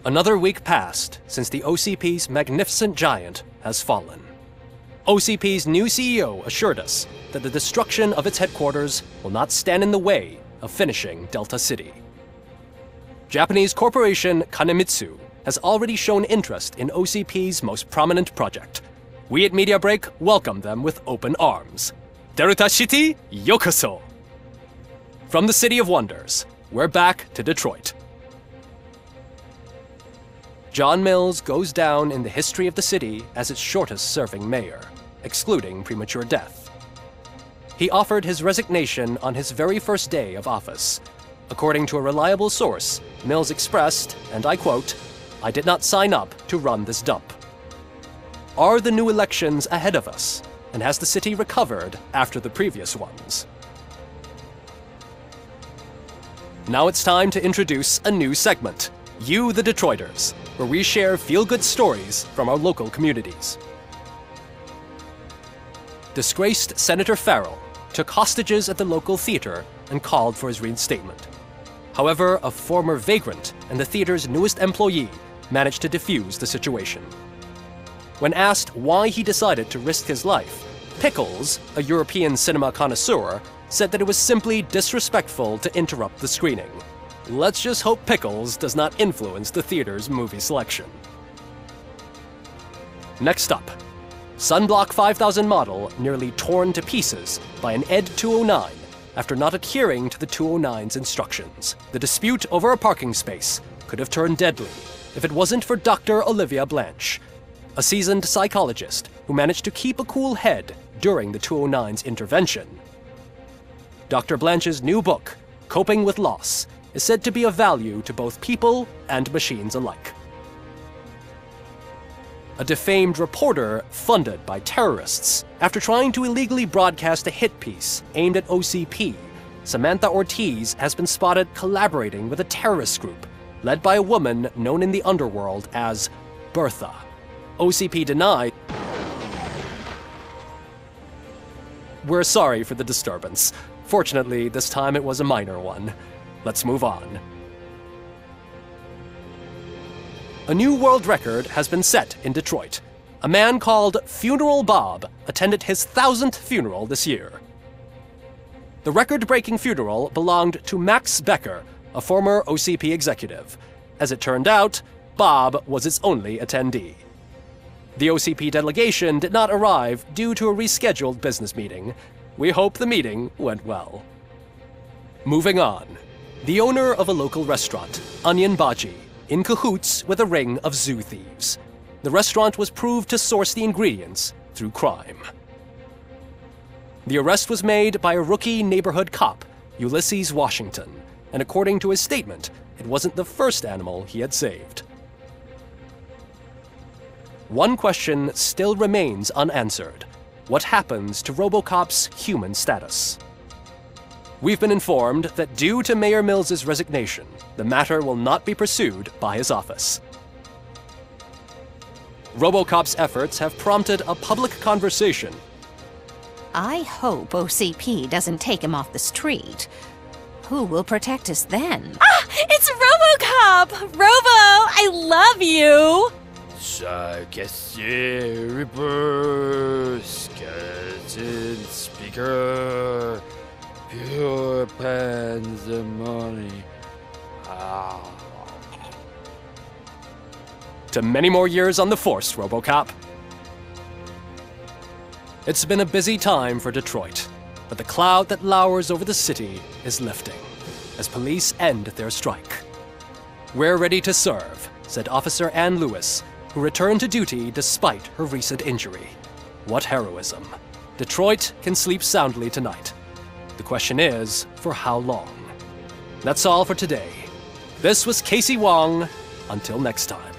Another week passed since the OCP's magnificent giant has fallen. OCP's new CEO assured us that the destruction of its headquarters will not stand in the way of finishing Delta City. Japanese corporation Kanemitsu has already shown interest in OCP's most prominent project. We at Media Break welcome them with open arms. Delta City, yokoso! From the City of Wonders, we're back to Detroit. John Mills goes down in the history of the city as its shortest-serving mayor, excluding premature death. He offered his resignation on his very first day of office. According to a reliable source, Mills expressed, and I quote, "I did not sign up to run this dump." Are the new elections ahead of us? And has the city recovered after the previous ones? Now it's time to introduce a new segment, You the Detroiters, where we share feel-good stories from our local communities. Disgraced Senator Farrell took hostages at the local theater and called for his reinstatement. However, a former vagrant and the theater's newest employee managed to defuse the situation. When asked why he decided to risk his life, Pickles, a European cinema connoisseur, said that it was simply disrespectful to interrupt the screening. Let's just hope Pickles does not influence the theater's movie selection. Next up, Sunblock 5000 model nearly torn to pieces by an ED 209 after not adhering to the 209's instructions. The dispute over a parking space could have turned deadly if it wasn't for Dr. Olivia Blanche, a seasoned psychologist who managed to keep a cool head during the 209's intervention. Dr. Blanche's new book, Coping with Loss, is said to be of value to both people and machines alike. A defamed reporter funded by terrorists after trying to illegally broadcast a hit piece aimed at OCP, Samantha Ortiz has been spotted collaborating with a terrorist group led by a woman known in the underworld as Bertha. OCP denied. We're sorry for the disturbance. Fortunately, this time it was a minor one. Let's move on. A new world record has been set in Detroit. A man called Funeral Bob attended his 1000th funeral this year. The record-breaking funeral belonged to Max Becker, a former OCP executive. As it turned out, Bob was its only attendee. The OCP delegation did not arrive due to a rescheduled business meeting. We hope the meeting went well. Moving on. The owner of a local restaurant, Onion Baji, in cahoots with a ring of zoo thieves. The restaurant was proved to source the ingredients through crime. The arrest was made by a rookie neighborhood cop, Ulysses Washington, and according to his statement, it wasn't the first animal he had saved. One question still remains unanswered. What happens to Robocop's human status? We've been informed that due to Mayor Mills's resignation, the matter will not be pursued by his office. Robocop's efforts have prompted a public conversation. I hope OCP doesn't take him off the street. Who will protect us then? Ah! It's Robocop! Robo, I love you! Reaper, skeleton speaker, pure pandemonium. To many more years on the force, Robocop. It's been a busy time for Detroit, but the cloud that lowers over the city is lifting as police end their strike. We're ready to serve, said Officer Ann Lewis, who returned to duty despite her recent injury. What heroism. Detroit can sleep soundly tonight. The question is, for how long? That's all for today. This was Casey Wong. Until next time.